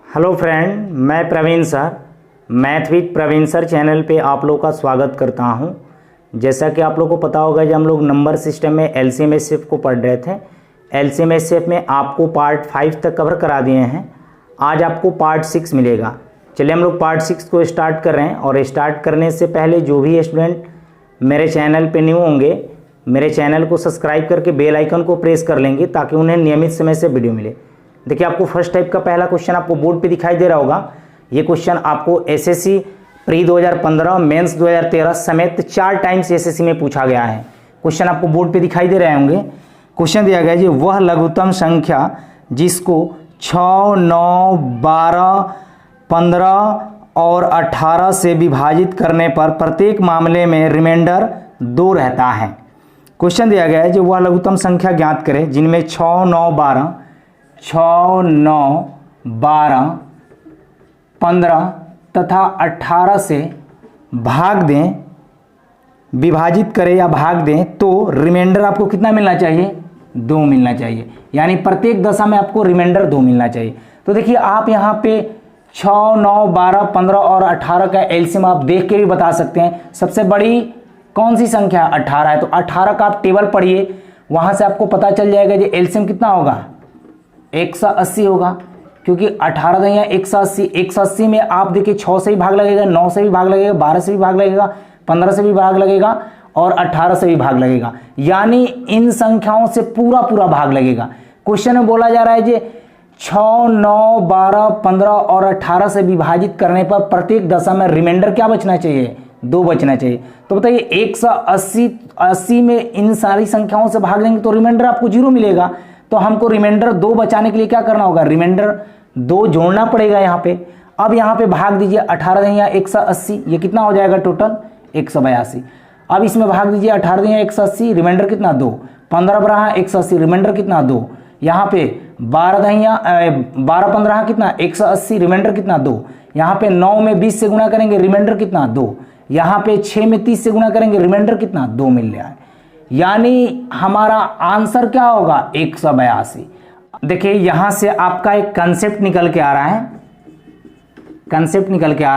Hello friend, मैं Praveen sir math with Praveen sir channel पे आप लोग का स्वागत करता हूं। जैसा कि आप लोग को पता होगा जब हम लोग नंबर सिस्टम में एलसीएम एचसीएफ को पढ़ रहे थे, एलसीएम एचसीएफ में आपको पार्ट 5 तक कवर करा दिए हैं। आज आपको पार्ट 6 मिलेगा। चलिए हम लोग पार्ट 6 को स्टार्ट कर रहे हैं। और स्टार्ट करने से पहले जो भी स्टूडेंट मेरे चैनल पर न्यू होंगे, मेरे चैनल को सब्सक्राइब करके बेल आइकन को प्रेस कर लेंगे ताकि उन्हें नियमित समय से वीडियो मिले। देखिए आपको फर्स्ट टाइप का पहला क्वेश्चन आपको बोर्ड पे दिखाई दे रहा होगा। ये क्वेश्चन आपको एसएससी प्री 2015, मेंस 2013 समेत 4 टाइम्स एसएससी में पूछा गया है। क्वेश्चन आपको बोर्ड पे दिखाई दे रहे होंगे। क्वेश्चन दिया गया है जी, वह लघुत्तम संख्या जिसको 6, 9, 12, 15 और 18 से विभाजित करने पर प्रत्येक मामले में रिमाइंडर 2 रहता है। क्वेश्चन दिया गया है जो वह लघुत्तम संख्या ज्ञात करें जिनमें 6, 9, 12, 15 तथा 18 से भाग दें, विभाजित करें या भाग दें तो रिमाइंडर आपको कितना मिलना चाहिए? 2 मिलना चाहिए। यानी प्रत्येक दशा में आपको रिमाइंडर 2 मिलना चाहिए। तो देखिए आप यहाँ पे 6, 9, 12, 15 और 18 का एलसीएम आप देख के भी बता सकते हैं। सबसे बड़ी कौन सी संख्या 18 है, तो 18 का आप टेबल पढ़िए, वहां से आपको पता चल जाएगा जी एलसीएम कितना होगा, 180 होगा। क्योंकि 18 दहिया 180 में आप देखिए 6 से भी भाग लगेगा, 9 से भी भाग लगेगा, 12 से भी भाग लगेगा, 15 से भी भाग लगेगा और 18 से भी भाग लगेगा। यानी इन संख्याओं से पूरा भाग लगेगा। क्वेश्चन में बोला जा रहा है जी 6, 9, 12, 15 और 18 से विभाजित करने पर प्रत्येक दशा में रिमाइंडर क्या बचना चाहिए? 2 बचना चाहिए। तो बताइए 180 में इन सारी संख्याओं से भाग देंगे तो रिमाइंडर आपको 0 मिलेगा। तो हमको रिमाइंडर 2 बचाने के लिए क्या करना होगा? रिमाइंडर 2 जोड़ना पड़ेगा यहाँ पे। अब यहाँ पे भाग दीजिए 18 दहिया 180, ये कितना हो जाएगा टोटल? 182। अब इसमें भाग दीजिए 18 दहिया 180, रिमाइंडर कितना? 2। 15 बरहा 180, रिमाइंडर कितना? 2। यहाँ पे 12 15 कितना? 180, रिमाइंडर कितना? 2। यहाँ पे 9 में 20 से गुणा करेंगे, रिमाइंडर कितना? 2। यहाँ पे 6 में 30 से गुणा करेंगे, रिमाइंडर कितना? 2 मिल रहा है। यानी हमारा आंसर क्या होगा? 182। देखिए यहां से आपका एक कंसेप्ट निकल के आ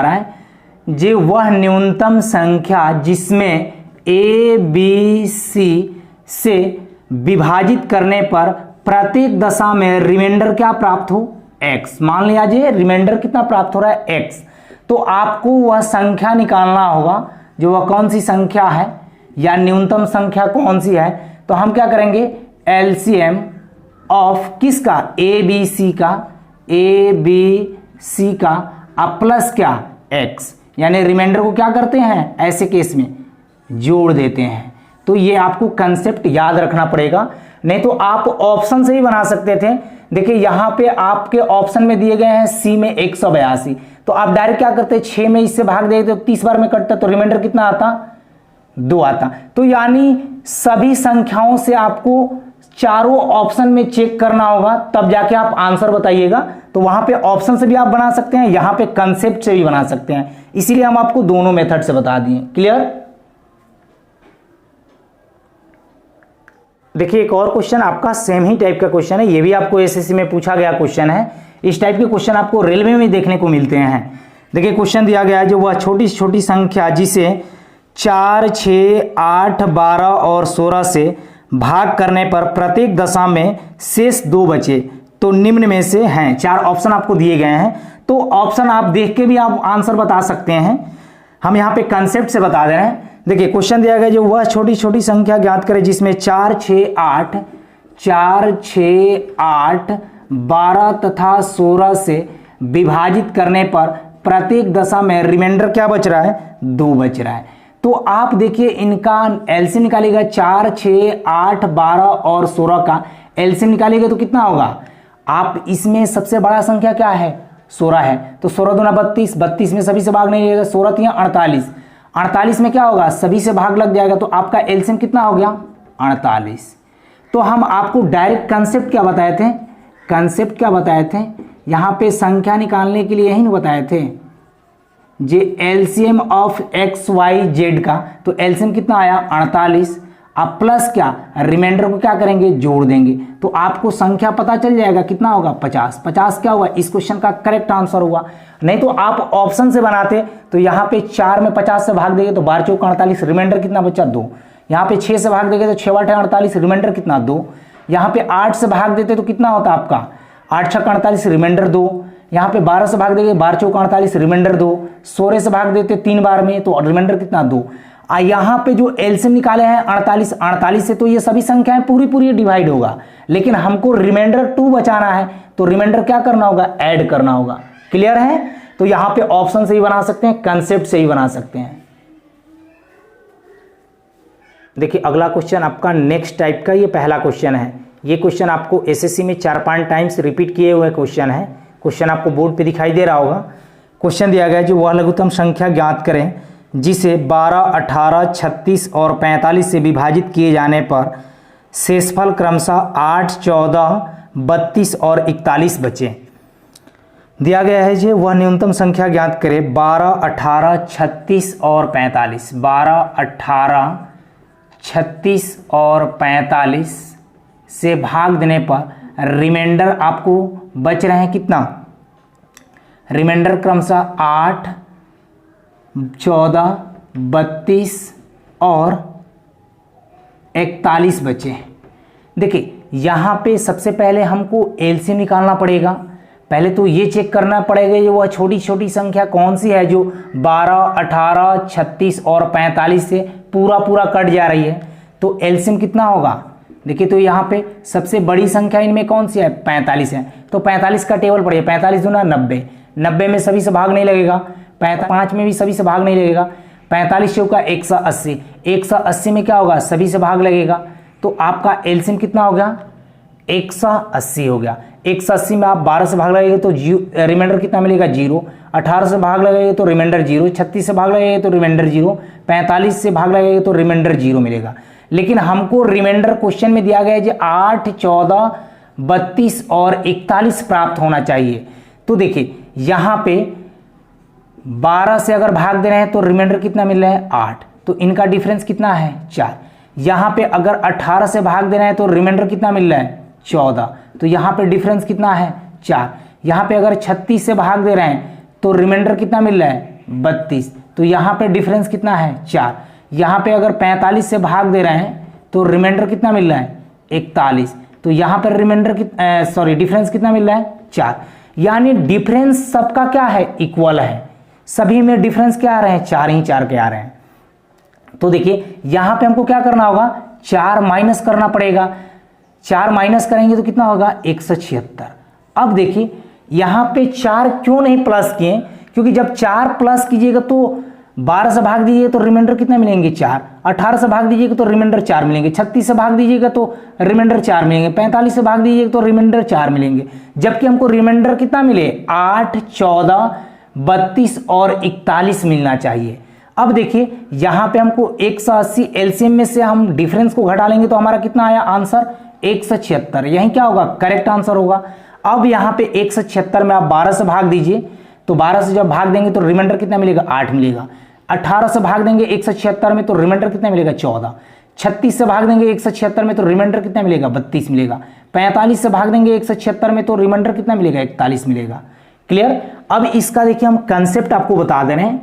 रहा है, जो वह न्यूनतम संख्या जिसमें ए बी सी से विभाजित करने पर प्रत्येक दशा में रिमाइंडर क्या प्राप्त हो? x। मान लिया जी रिमाइंडर कितना प्राप्त हो रहा है? x। तो आपको वह संख्या निकालना होगा जो वह कौन सी संख्या है या न्यूनतम संख्या कौन सी है। तो हम क्या करेंगे? एलसीएम ऑफ किसका? ए बी सी का अब प्लस क्या? x। यानी रिमाइंडर को क्या करते हैं? ऐसे केस में जोड़ देते हैं। तो ये आपको कंसेप्ट याद रखना पड़ेगा, नहीं तो आप ऑप्शन से ही बना सकते थे। देखिए यहां पे आपके ऑप्शन में दिए गए हैं सी में 182, तो आप डायरेक्ट क्या करते? 6 में इससे भाग देते तो 30 बार में कटता तो रिमाइंडर कितना आता? 2 आता। तो यानी सभी संख्याओं से आपको चारों ऑप्शन में चेक करना होगा, तब जाके आप आंसर बताइएगा। तो वहां पे ऑप्शन से भी आप बना सकते हैं, यहां पे कंसेप्ट से भी बना सकते हैं, इसीलिए हम आपको दोनों मेथड से बता दिए। क्लियर? देखिए एक और क्वेश्चन आपका सेम ही टाइप का क्वेश्चन है, ये भी आपको एसएससी में पूछा गया क्वेश्चन है। इस टाइप के क्वेश्चन आपको रेलवे में देखने को मिलते हैं। देखिए क्वेश्चन दिया गया है जो वह छोटी छोटी संख्या जिसे 4, 6, 8, 12 और 16 से भाग करने पर प्रत्येक दशा में शेष 2 बचे तो निम्न में से हैं। 4 ऑप्शन आपको दिए गए हैं, तो ऑप्शन आप देख के भी आप आंसर बता सकते हैं। हम यहाँ पे कंसेप्ट से बता दे रहे हैं। देखिए क्वेश्चन दिया गया जो वह छोटी छोटी संख्या ज्ञात करें जिसमें 4, 6, 8, 12 तथा 16 से विभाजित करने पर प्रत्येक दशा में रिमाइंडर क्या बच रहा है? 2 बच रहा है। तो आप देखिए इनका एलसीएम निकालिएगा, 4, 6, 8, 12 और 16 का एलसीएम निकालिएगा तो कितना होगा? आप इसमें सबसे बड़ा संख्या क्या है? 16 है, तो 16 दूना 32, 32 में सभी से भाग नहीं लगेगा, 16 3 48, 48 में क्या होगा? सभी से भाग लग जाएगा, तो आपका एलसीएम कितना हो गया? 48। तो हम आपको डायरेक्ट कंसेप्ट क्या बताए थे? यहाँ पे संख्या निकालने के लिए यही नहीं बताए थे, जे LCM of X Y Z का। तो एलसीएम कितना आया? 48। अब प्लस क्या, रिमाइंडर को क्या करेंगे, जोड़ देंगे, तो आपको संख्या पता चल जाएगा कितना होगा 50। 50 क्या हुआ, इस क्वेश्चन का करेक्ट आंसर हुआ। नहीं तो आप ऑप्शन से बनाते तो यहाँ पे 4 में 50 से भाग देंगे तो 12 चौक 48, रिमाइंडर कितना बचा 2। यहाँ पे 6 से भाग देंगे तो 6 8 48, रिमाइंडर कितना 2। यहाँ पे 8 से भाग देते तो कितना होता आपका 8 6 48, रिमाइंडर 2। यहाँ पे 12 से भाग देंगे 12 चौक 48, रिमाइंडर 2। 16 से भाग देते 3 बार में तो रिमाइंडर कितना 2। यहाँ पे जो एलसीएम निकाले हैं 48, 48 से तो ये सभी संख्याएं पूरी पूरी डिवाइड होगा, लेकिन हमको रिमाइंडर 2 बचाना है तो रिमाइंडर क्या करना होगा, ऐड करना होगा। क्लियर है, तो यहां पे ऑप्शन से ही बना सकते हैं, कंसेप्ट से ही बना सकते हैं। देखिए अगला क्वेश्चन आपका नेक्स्ट टाइप का, ये पहला क्वेश्चन है। ये क्वेश्चन आपको एसएससी में 4-5 टाइम्स रिपीट किए हुए क्वेश्चन है। क्वेश्चन आपको बोर्ड पे दिखाई दे रहा होगा। क्वेश्चन दिया गया है जो वह लघुत्तम संख्या ज्ञात करें जिसे 12, 18, 36 और 45 से विभाजित किए जाने पर शेषफल क्रमशः 8, 14, 32 और 41 बचे। दिया गया है जो वह न्यूनतम संख्या ज्ञात करें 12, 18, 36 और 45। 12, 18, 36 और 45 से भाग देने पर रिमाइंडर आपको बच रहे हैं कितना, रिमाइंडर क्रमशः 8, 14, 32 और 41 बचे। देखिए यहाँ पे सबसे पहले हमको एलसीएम निकालना पड़ेगा। पहले तो ये चेक करना पड़ेगा ये वह छोटी छोटी संख्या कौन सी है जो 12, 18, 36 और 45 से पूरा पूरा कट जा रही है। तो एलसीएम कितना होगा, देखिए तो यहाँ पे सबसे बड़ी संख्या इनमें कौन सी है, 45 है। तो 45 का टेबल पढ़िए, 45 दूना 90, 90 में सभी से भाग नहीं लगेगा, 5 में भी सभी से भाग नहीं लगेगा, 45 चौका 180, 180 में क्या होगा, सभी से भाग लगेगा। तो आपका एलसीएम कितना हो गया, 180 हो गया। 180 में आप 12 से भाग लगेगा तो रिमाइंडर कितना मिलेगा 0, 18 से भाग लगेगा तो रिमाइंडर 0, 36 से भाग लगेगा तो रिमाइंडर 0, 45 से भाग लगेगा तो रिमाइंडर 0 मिलेगा। लेकिन हमको रिमाइंडर क्वेश्चन में दिया गया है जो 8, 14, 32 और 41 प्राप्त होना चाहिए। तो देखिए यहाँ पे 12 से अगर भाग दे रहे हैं तो रिमाइंडर कितना मिल रहा है 8, तो इनका डिफरेंस कितना है 4। यहाँ पे अगर 18 से भाग दे रहे हैं तो रिमाइंडर कितना मिल रहा है 14, तो यहाँ पे डिफरेंस कितना है 4। यहाँ पे अगर 36 से भाग दे रहे हैं तो रिमाइंडर कितना मिल रहा है 32, तो यहाँ पे डिफरेंस कितना है 4। यहाँ पे अगर 45 से भाग दे रहे हैं तो रिमाइंडर कितना मिल रहा है 41, तो यहाँ पर रिमाइंडर डिफरेंस कितना मिल रहा है 4। यानी डिफरेंस सबका क्या है, इक्वल है, सभी में डिफरेंस क्या आ रहे हैं 4 ही 4 के आ रहे हैं। तो देखिए यहाँ पे हमको क्या करना होगा, 4 माइनस करना पड़ेगा। 4 माइनस करेंगे तो कितना होगा 176। अब देखिए यहाँ पे 4 क्यों नहीं प्लस किए, क्योंकि जब 4 प्लस कीजिएगा तो 12 से भाग दीजिएगा तो रिमाइंडर कितना मिलेंगे 4, 18 से भाग दीजिएगा तो रिमाइंडर 4 मिलेंगे, 36 से भाग दीजिएगा तो रिमाइंडर 4 मिलेंगे, 45 से भाग दीजिएगा तो रिमाइंडर 4 मिलेंगे। जबकि हमको रिमाइंडर कितना मिले 8, 14, 32 और 41 मिलना चाहिए। अब देखिए यहाँ पे हमको 180 एलसीएम में से हम डिफरेंस को घटा लेंगे तो हमारा कितना आया आंसर 176। यही क्या होगा, करेक्ट आंसर होगा। अब यहाँ पे 176 में आप 12 से भाग दीजिए तो 12 से जब भाग देंगे तो रिमाइंडर कितना मिलेगा 8 मिलेगा। 18 से भाग देंगे 176 में तो रिमाइंडर कितना मिलेगा 14। 36 से भाग देंगे 176 में तो रिमाइंडर कितना मिलेगा 32 मिलेगा। 45 से भाग देंगे 176 में तो रिमाइंडर कितना मिलेगा 41 मिलेगा। क्लियर। अब इसका देखिए हम कंसेप्ट आपको बता दे रहे हैं,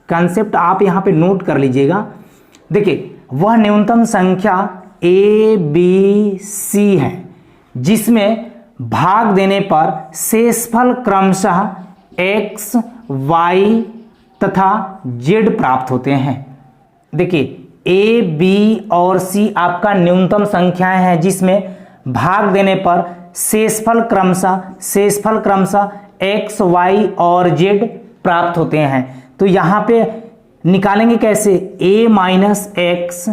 कंसेप्ट आप यहाँ पे नोट कर लीजिएगा। देखिए वह न्यूनतम संख्या ए बी सी है जिसमें भाग देने पर शेषफल क्रमशः एक्स, वाई तथा जेड प्राप्त होते हैं। देखिए ए बी और सी आपका न्यूनतम संख्याएं हैं जिसमें भाग देने पर शेषफल क्रमशः एक्स, वाई और जेड प्राप्त होते हैं। तो यहां पे निकालेंगे कैसे, a माइनस एक्स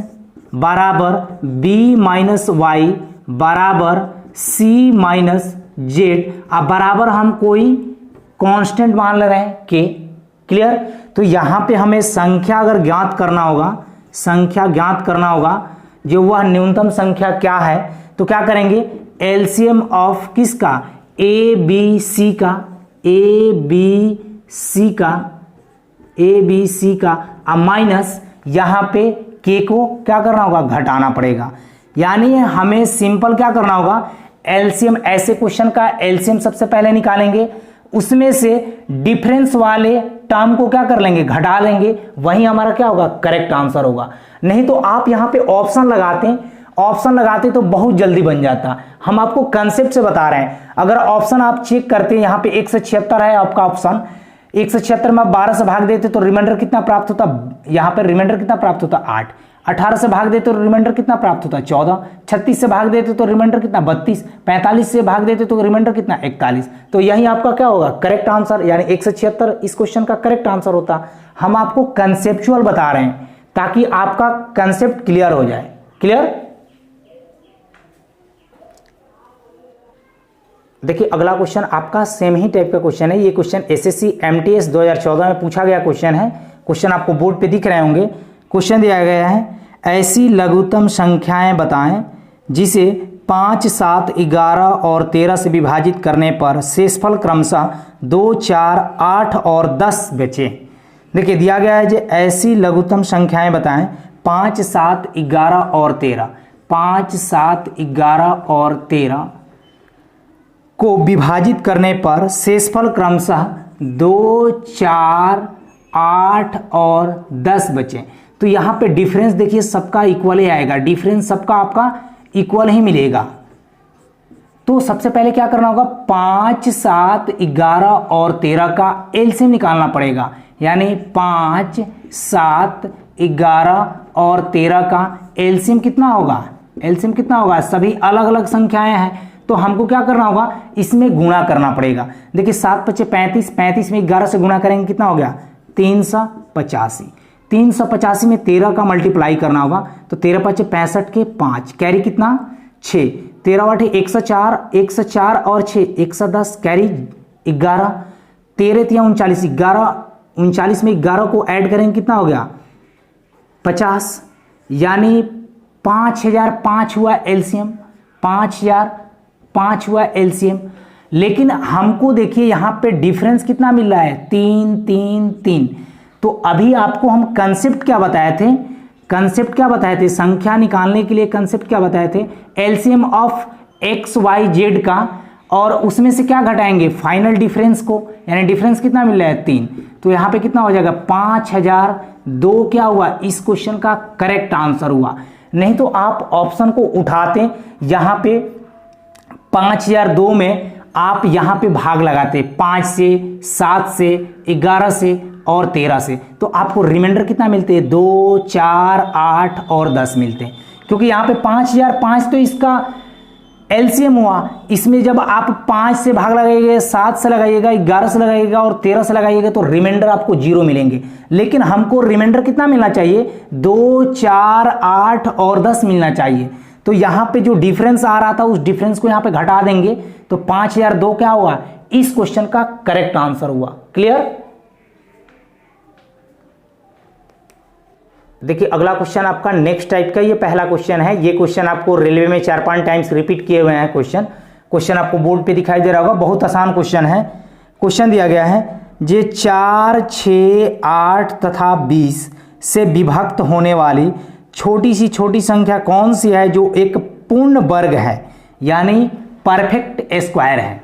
बराबर बी माइनस वाई बराबर सी माइनस जेड। अब बराबर हम कोई कांस्टेंट मान ले रहे हैं के। क्लियर। तो यहां पे हमें संख्या अगर ज्ञात करना होगा, जो वह न्यूनतम संख्या क्या है, तो क्या करेंगे एलसीएम ऑफ किसका, ए बी सी का अब माइनस यहाँ पे के को क्या करना होगा, घटाना पड़ेगा। यानी हमें सिंपल क्या करना होगा, एलसीएम, ऐसे क्वेश्चन का एलसीएम सबसे पहले निकालेंगे, उसमें से डिफरेंस वाले टर्म को क्या कर लेंगे, घटा लेंगे, वही हमारा क्या होगा, करेक्ट आंसर होगा। नहीं तो आप यहां पे ऑप्शन लगाते तो बहुत जल्दी बन जाता। हम आपको कंसेप्ट से बता रहे हैं। अगर ऑप्शन आप चेक करते हैं, यहां पे 176 है आपका ऑप्शन, 176 में आप 12 से भाग देते तो रिमाइंडर कितना प्राप्त होता, यहां पर रिमाइंडर कितना प्राप्त होता, 8। 18 से भाग देते तो रिमाइंडर कितना प्राप्त होता, 14। 36 से भाग देते तो रिमाइंडर कितना, 32। 45 से भाग देते तो रिमाइंडर कितना, 41। तो यही आपका क्या होगा, करेक्ट आंसर, यानी 176 इस क्वेश्चन का करेक्ट आंसर होता। हम आपको कंसेप्चुअल बता रहे हैं ताकि आपका कंसेप्ट क्लियर हो जाए। क्लियर। देखिए अगला क्वेश्चन आपका सेम ही टाइप का क्वेश्चन है। ये क्वेश्चन एसएससी एमटीएस 2014 में पूछा गया क्वेश्चन है। क्वेश्चन आपको बोर्ड पे दिख रहे होंगे। क्वेश्चन दिया गया है, ऐसी लघुत्तम संख्याएं बताएं जिसे 5, 7, 11 और 13 से विभाजित करने पर शेषफल क्रमशः 2, 4, 8 और 10 बचे। देखिए दिया गया है जो ऐसी लघुत्तम संख्याएं बताएं 5, 7, 11 और 13, 5, 7, 11 और 13 को विभाजित करने पर शेषफल क्रमशः 2, 4, 8 और 10 बचे। तो यहां पे डिफरेंस देखिए सबका इक्वल ही आएगा, डिफरेंस सबका आपका इक्वल ही मिलेगा। तो सबसे पहले क्या करना होगा, 5, 7, 11 और 13 का एलसीएम निकालना पड़ेगा। यानी 5, 7, 11 और 13 का एलसीएम कितना होगा, एलसीएम कितना होगा, सभी अलग अलग संख्याएं हैं तो हमको क्या करना होगा, इसमें गुणा करना पड़ेगा। देखिए 7 × 5 = 35, 35 में 11 से गुणा करेंगे कितना हो गया, 385। 385 में 13 का मल्टीप्लाई करना होगा तो 13 × 5 = 65 के 5, कैरी कितना 6, 13 × 8 = 104, 104 और 6 110, कैरी 11, 13 × 3 = 39, 39 में 11 को ऐड करेंगे कितना हो गया 50, यानी 5005 हुआ एलसीएम, 5005 हुआ एलसीएम। लेकिन हमको देखिए यहां पे डिफरेंस कितना मिल रहा है, 3 3 3। तो अभी आपको हम कंसेप्ट क्या बताए थे, कंसेप्ट क्या बताए थे, संख्या निकालने के लिए कंसेप्ट क्या बताए थे, LCM of X Y Z का, और उसमें से क्या घटाएंगे, फाइनल डिफरेंस को, यानी डिफरेंस कितना मिल रहा है 3। तो यहां पे कितना हो जाएगा 5002 क्या हुआ, इस क्वेश्चन का करेक्ट आंसर हुआ। नहीं तो आप ऑप्शन को उठाते, यहां पे 5002 में आप यहां पे भाग लगाते 5 से, 7 से, 11 से और 13 से, तो आपको रिमाइंडर कितना मिलते हैं, 2, 4, 8 और 10 मिलते हैं। क्योंकि यहां पे 5005 तो इसका एलसीएम हुआ, इसमें जब आप 5 से भाग लगाइएगा, 7 से लगाइएगा, 11 से लगाइएगा और 13 से लगाइएगा तो रिमाइंडर आपको 0 मिलेंगे। लेकिन हमको रिमाइंडर कितना मिलना चाहिए, 2, 4, 8 और 10 मिलना चाहिए। तो यहां पे जो डिफरेंस आ रहा था उस डिफरेंस को यहां पे घटा देंगे तो 5002 क्या हुआ, इस क्वेश्चन का करेक्ट आंसर हुआ। क्लियर। देखिए अगला क्वेश्चन आपका नेक्स्ट टाइप का, ये पहला क्वेश्चन है। ये क्वेश्चन आपको रेलवे में 4-5 टाइम्स रिपीट किए हुए हैं क्वेश्चन आपको बोर्ड पे दिखाई दे रहा होगा। बहुत आसान क्वेश्चन है। क्वेश्चन दिया गया है, जे 4, 6, 8 तथा 20 से विभक्त होने वाली छोटी सी छोटी संख्या कौन सी है जो एक पूर्ण वर्ग है, यानी परफेक्ट स्क्वायर है।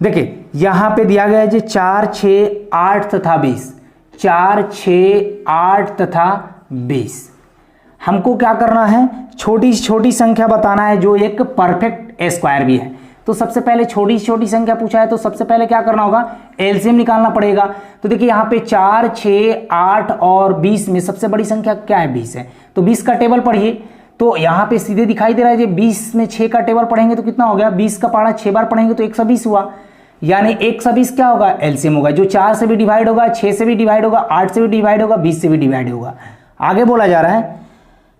देखिए यहां पे दिया गया है जे 4, 6, 8 तथा 20, 4, 6, 8 तथा 20। हमको क्या करना है, छोटी छोटी संख्या बताना है जो एक परफेक्ट स्क्वायर भी है। तो सबसे पहले छोटी छोटी संख्या पूछा है तो सबसे पहले क्या करना होगा, एलसीएम निकालना पड़ेगा। तो देखिए यहाँ पे 4, 6, 8 और 20 में सबसे बड़ी संख्या क्या है, 20 है। तो 20 का टेबल पढ़िए, तो यहाँ पे सीधे दिखाई दे रहा है कि 20 में 6 का टेबल पढ़ेंगे तो कितना हो गया, 20 का पढ़ा 6 बार पढ़ेंगे तो 120 हुआ। यानी 120 क्या होगा, एलसीएम होगा, जो 4 से भी डिवाइड होगा, 6 से भी डिवाइड होगा, 8 से भी डिवाइड होगा, 20 से भी डिवाइड होगा। आगे बोला जा रहा है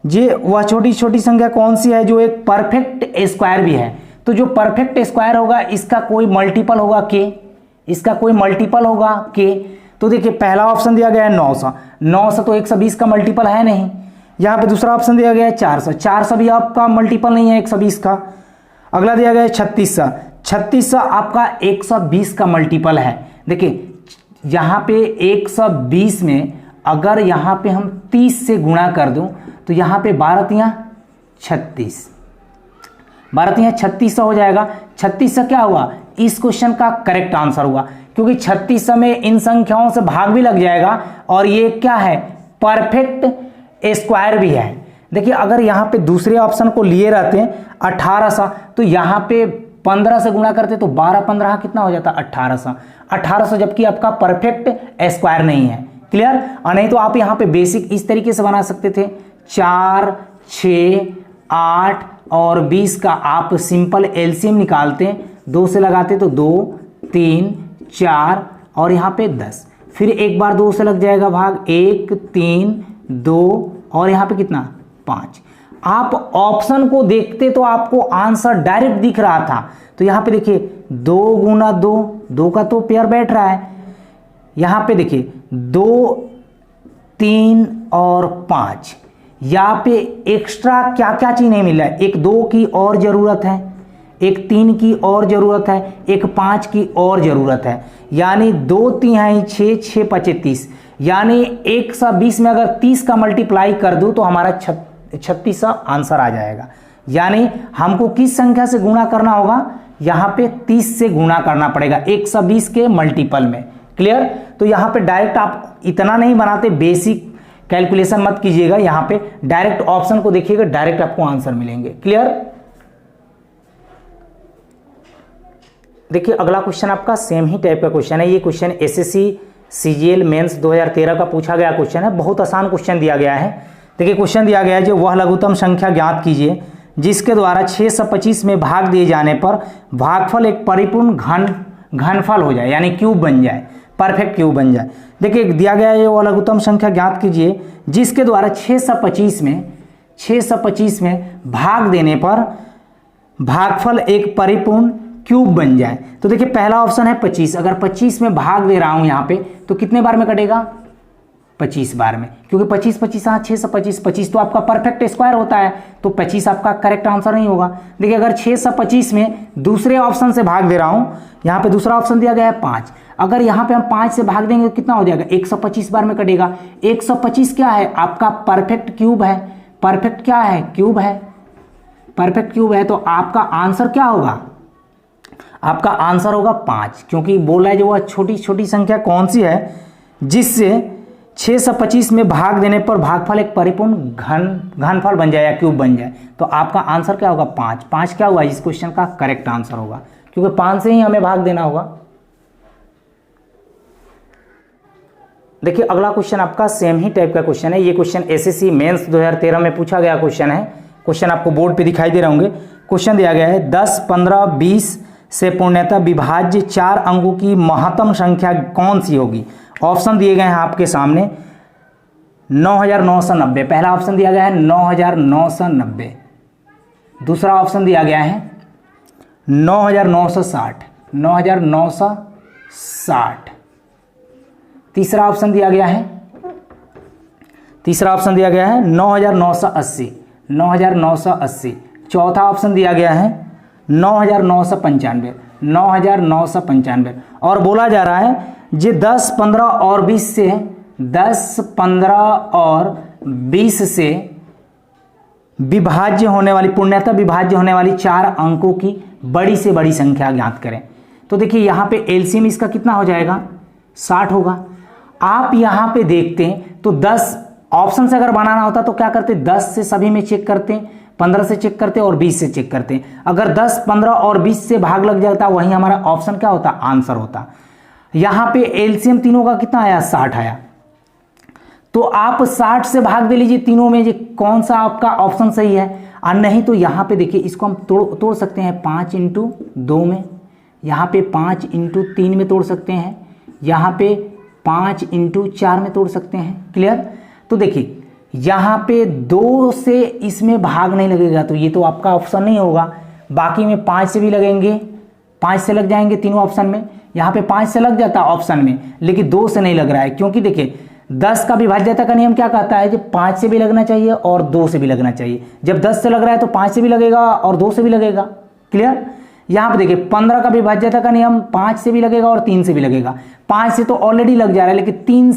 ये वह छोटी छोटी संख्या कौन सी है जो एक परफेक्ट स्क्वायर भी है। तो जो परफेक्ट स्क्वायर होगा इसका कोई मल्टीपल होगा के, इसका कोई मल्टीपल होगा के। तो देखिए पहला ऑप्शन दिया गया है 900, 900 तो 120 का मल्टीपल है नहीं। यहाँ पे दूसरा ऑप्शन दिया गया है 400, 400 भी आपका मल्टीपल नहीं है 120 का। अगला दिया गया है 3600, 3600 आपका 120 का मल्टीपल है। देखिए यहाँ पे 120 में अगर यहाँ पे हम 30 से गुणा कर दूं तो यहाँ पे 12 तियाँ 36, 12 तियाँ 36 हो जाएगा। 36 क्या हुआ, इस क्वेश्चन का करेक्ट आंसर हुआ, क्योंकि 36 में इन संख्याओं से भाग भी लग जाएगा और ये क्या है, परफेक्ट स्क्वायर भी है। देखिए अगर यहाँ पे दूसरे ऑप्शन को लिए रहते हैं 1800, तो यहाँ पे 15 से गुणा करते तो 12-15 कितना हो जाता, 1800, जबकि आपका परफेक्ट स्क्वायर नहीं है। क्लियर। और नहीं तो आप यहाँ पे बेसिक इस तरीके से बना सकते थे, 4, 6, 8 और 20 का आप सिंपल एलसीएम निकालते, 2 से लगाते तो 2, 3, 4 और यहाँ पे 10, फिर एक बार 2 से लग जाएगा भाग, 1, 3, 2 और यहाँ पे कितना, 5। आप ऑप्शन को देखते तो आपको आंसर डायरेक्ट दिख रहा था। तो यहाँ पे देखिए 2 गुना 2, 2 का तो पेयर बैठ रहा है। यहाँ पे देखिए 2, 3 और 5, यहाँ पे एक्स्ट्रा क्या क्या चीज नहीं मिल रहा है, एक 2 की और जरूरत है, एक 3 की और जरूरत है, एक 5 की और जरूरत है, यानी 2 तिहाई 6, 6 पचे 30, यानी 120 में अगर 30 का मल्टीप्लाई कर दूं तो हमारा 36 आंसर आ जाएगा। यानी हमको किस संख्या से गुणा करना होगा, यहां पे 30 से गुणा करना पड़ेगा 120 के मल्टीपल में। क्लियर। तो यहां पे डायरेक्ट आप इतना नहीं बनाते, बेसिक कैलकुलेशन मत कीजिएगा, यहां पे डायरेक्ट ऑप्शन को देखिएगा, डायरेक्ट आपको आंसर मिलेंगे। क्लियर। देखिए अगला क्वेश्चन आपका सेम ही टाइप का क्वेश्चन है। ये क्वेश्चन एसएससी सीजीएल मेंस 2013 का पूछा गया क्वेश्चन है। बहुत आसान क्वेश्चन दिया गया है। देखिए क्वेश्चन दिया गया है, जो वह लघुत्तम संख्या ज्ञात कीजिए जिसके द्वारा 625 में भाग दिए जाने पर भागफल एक परिपूर्ण घनफल हो जाए, यानी क्यूब बन जाए, परफेक्ट क्यूब बन जाए। देखिए दिया गया है, वह लघुत्तम संख्या ज्ञात कीजिए जिसके द्वारा 625 में भाग देने पर भागफल एक परिपूर्ण क्यूब बन जाए। तो देखिए पहला ऑप्शन है 25, अगर 25 में भाग दे रहा हूं यहां पे तो कितने बार में कटेगा, 25 बार में, क्योंकि 25 25 हाँ 625 तो आपका परफेक्ट स्क्वायर होता है, तो 25 आपका करेक्ट आंसर नहीं होगा। देखिए अगर 625 में दूसरे ऑप्शन से भाग दे रहा हूं, यहां पे दूसरा ऑप्शन दिया गया है 5, अगर यहां पे हम 5 से भाग देंगे तो कितना हो जाएगा, 125 बार में कटेगा। 125 क्या है, आपका परफेक्ट क्यूब है, परफेक्ट क्या है, क्यूब है, परफेक्ट क्यूब है। तो आपका आंसर क्या होगा, आपका आंसर होगा 5, क्योंकि बोला है जो वह छोटी छोटी संख्या कौन सी है जिससे 625 में भाग देने पर भागफल एक परिपूर्ण घनफल बन जाए या क्यूब बन जाए। तो आपका आंसर क्या होगा, 5। 5 क्या हुआ, इस क्वेश्चन का करेक्ट आंसर होगा, क्योंकि 5 से ही हमें भाग देना होगा। देखिए अगला क्वेश्चन आपका सेम ही टाइप का क्वेश्चन है। ये क्वेश्चन एसएससी मेंस 2013 में पूछा गया क्वेश्चन है। क्वेश्चन आपको बोर्ड पे दिखाई दे रहे होंगे। क्वेश्चन दिया गया है 10, 15, 20 से पूर्णतः विभाज्य 4 अंकों की महत्तम संख्या कौन सी होगी। ऑप्शन दिए गए हैं आपके सामने, 9990, पहला ऑप्शन दिया गया है 9990, दूसरा ऑप्शन दिया गया है 9960, 9960, तीसरा ऑप्शन दिया गया है 9980, 9980, चौथा ऑप्शन दिया गया है 9995, 9995। और बोला जा रहा है जे 10, 15 और 20 से 10, 15 और 20 से विभाज्य होने वाली, पूर्णतः विभाज्य होने वाली 4 अंकों की बड़ी से बड़ी संख्या ज्ञात करें। तो देखिए यहाँ पे एलसीएम इसका कितना हो जाएगा, 60 होगा। आप यहाँ पे देखते हैं तो 10 ऑप्शन से अगर बनाना होता तो क्या करते, 10 से सभी में चेक करते, 15 से चेक करते और 20 से चेक करते। अगर 10, 15 और 20 से भाग लग जाता, वहीं हमारा ऑप्शन क्या होता, आंसर होता। यहां पे एलसीएम तीनों का कितना आया, 60 आया। तो आप 60 से भाग दे लीजिए तीनों में, जो कौन सा आपका ऑप्शन सही है। और नहीं तो यहां पे देखिए इसको हम तोड़ सकते हैं 5 × 2 में, यहां पे 5 × 3 में तोड़ सकते हैं, यहां पे 5 × 4 में तोड़ सकते हैं। क्लियर। तो देखिए यहां पे 2 से इसमें भाग नहीं लगेगा, तो ये तो आपका ऑप्शन नहीं होगा। बाकी में 5 से भी लगेंगे, 5 से लग जाएंगे तीनों ऑप्शन में। यहाँ पे 5 से लग जाता ऑप्शन में, लेकिन 2 से नहीं लग रहा है, क्योंकि देखिए 10 का विभाज्यता का नियम क्या कहता है, जब 5 से भी लगना चाहिए और 2 से भी लगना चाहिए। जब 10 से लग रहा है तो 5 से भी लगेगा और 2 से भी लगेगा। क्लियर। यहाँ पे देखिए 15 का विभाज्यता का नियम 5 से भी लगेगा और 3 से भी लगेगा। 5 से तो ऑलरेडी लग जा रहा है, लेकिन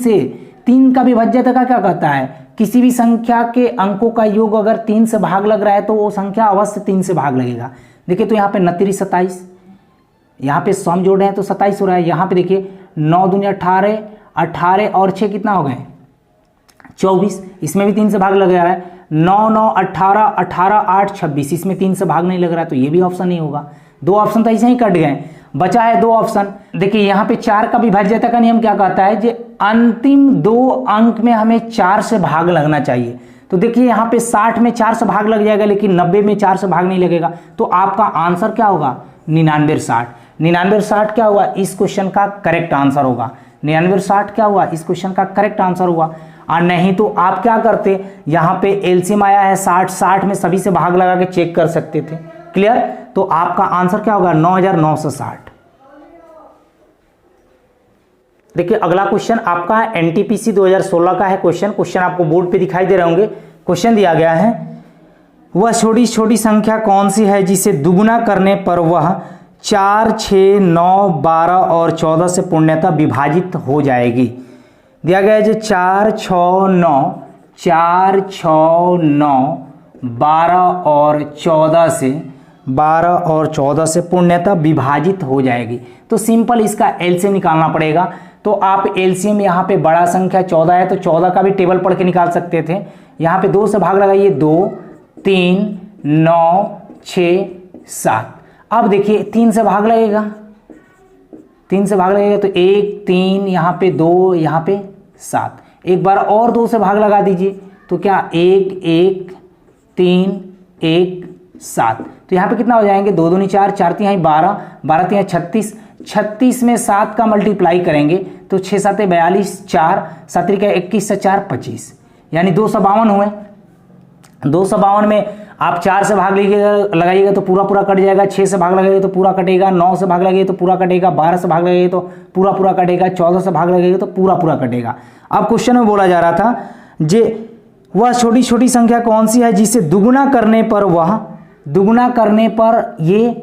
3 का विभाज्यता का क्या कहता है, किसी भी संख्या के अंकों का योग अगर 3 से भाग लग रहा है तो वो संख्या अवश्य 3 से भाग लगेगा। देखिए तो यहाँ पे 29 27, यहाँ पे सम जोड़ रहे हैं तो 27 हो रहा है। यहाँ पे देखिए 9 दूनी 18, 18 और 6 कितना हो गए 24, इसमें भी 3 से भाग लग रहा है। 9 9 18, 18 8 26, इसमें 3 से भाग नहीं लग रहा है तो ये भी ऑप्शन नहीं होगा। 2 ऑप्शन तो ऐसे ही कट गए, बचा है 2 ऑप्शन। देखिए यहाँ पे 4 का विभाज्यता का नियम क्या कहता है, जो अंतिम 2 अंक में हमें 4 से भाग लगना चाहिए। तो देखिए यहाँ पे 60 में 4 से भाग लग जाएगा, लेकिन 90 में 4 से भाग नहीं लगेगा। तो आपका आंसर क्या होगा 99 60। 99 60 क्या हुआ इस क्वेश्चन का करेक्ट आंसर होगा। 99 60 क्या हुआ इस क्वेश्चन का करेक्ट आंसर हुआ। और नहीं तो आप क्या करते, यहाँ पे एलसीएम आया है 60, 60 में सभी से भाग लगा के चेक कर सकते थे। क्लियर, तो आपका आंसर क्या होगा 9960। देखिए अगला क्वेश्चन आपका एनटीपीसी 2016 का है। क्वेश्चन आपको बोर्ड पे दिखाई दे रहे होंगे। क्वेश्चन दिया गया है, वह छोटी छोटी संख्या कौन सी है जिसे दुगुना करने पर वह 4 6 9 12 और 14 से पूर्णतः विभाजित हो जाएगी। दिया गया है जो 4 6 9 4 6 9 12 और 14 से पूर्णतः विभाजित हो जाएगी। तो सिंपल इसका एलसीएम निकालना पड़ेगा। तो आप एलसीएम यहाँ पे बड़ा संख्या 14 है तो 14 का भी टेबल पढ़ के निकाल सकते थे। यहाँ पे 2 से भाग लगाइए, 2 3 9 6 7। अब देखिए 3 से भाग लगेगा, 3 से भाग लगेगा तो 1 3, यहाँ पे 2, यहाँ पे 7। एक बार और 2 से भाग लगा दीजिए तो क्या 1 1 3 1 7। तो यहाँ पे कितना हो जाएंगे 2 दूनी 4, 4 3 12, 12 3 36, 36 में 7 का मल्टीप्लाई करेंगे तो 6 7 42, 4 7 21 से 4 25, यानी 252 हुए। 252 में आप 4 से भाग लगाइएगा तो पूरा पूरा कट जाएगा, 6 से भाग लगेगा तो पूरा कटेगा, 9 से भाग लगेगा तो पूरा कटेगा, 12 से भाग लगेगा तो पूरा पूरा कटेगा, 14 से भाग लगेगा तो पूरा पूरा कटेगा। अब क्वेश्चन में बोला जा रहा था जे वह छोटी छोटी संख्या कौन सी है जिसे दुगुना करने पर ये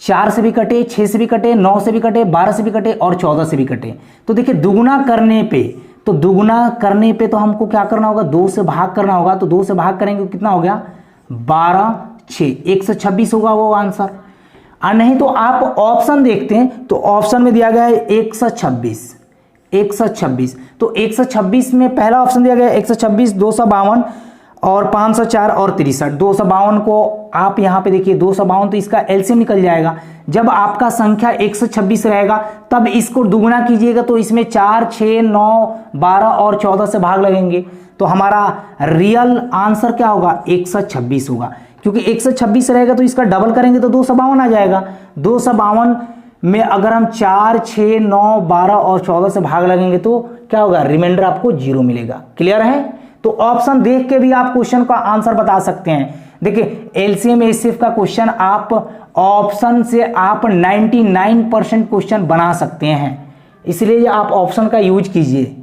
4 से भी कटे, 6 से भी कटे, 9 से भी कटे, 12 से भी कटे और 14 से भी कटे। तो देखिए दुगुना करने पे तो हमको क्या करना होगा 2 से भाग करना होगा। तो 2 से भाग करेंगे तो कितना हो गया 12 6 126 होगा वो आंसर। और नहीं तो आप ऑप्शन देखते हैं तो ऑप्शन में दिया गया है 126। तो 126 में पहला ऑप्शन दिया गया है 126, 252 और 504 और 63। 252 को आप यहाँ पे देखिए 252 तो इसका एलसीएम निकल जाएगा। जब आपका संख्या 126 रहेगा तब इसको दुगुना कीजिएगा तो इसमें 4 6 9 12 और 14 से भाग लगेंगे। तो हमारा रियल आंसर क्या होगा 126 होगा, क्योंकि 126 रहेगा तो इसका डबल करेंगे तो 252 आ जाएगा। 252 में अगर हम 4 6 9 12 और 14 से भाग लगेंगे तो क्या होगा रिमाइंडर आपको 0 मिलेगा। क्लियर है, तो ऑप्शन देख के भी आप क्वेश्चन का आंसर बता सकते हैं। देखिए एलसीएम एचसीएफ का क्वेश्चन आप ऑप्शन से आप 99% क्वेश्चन बना सकते हैं, इसलिए आप ऑप्शन का यूज कीजिए।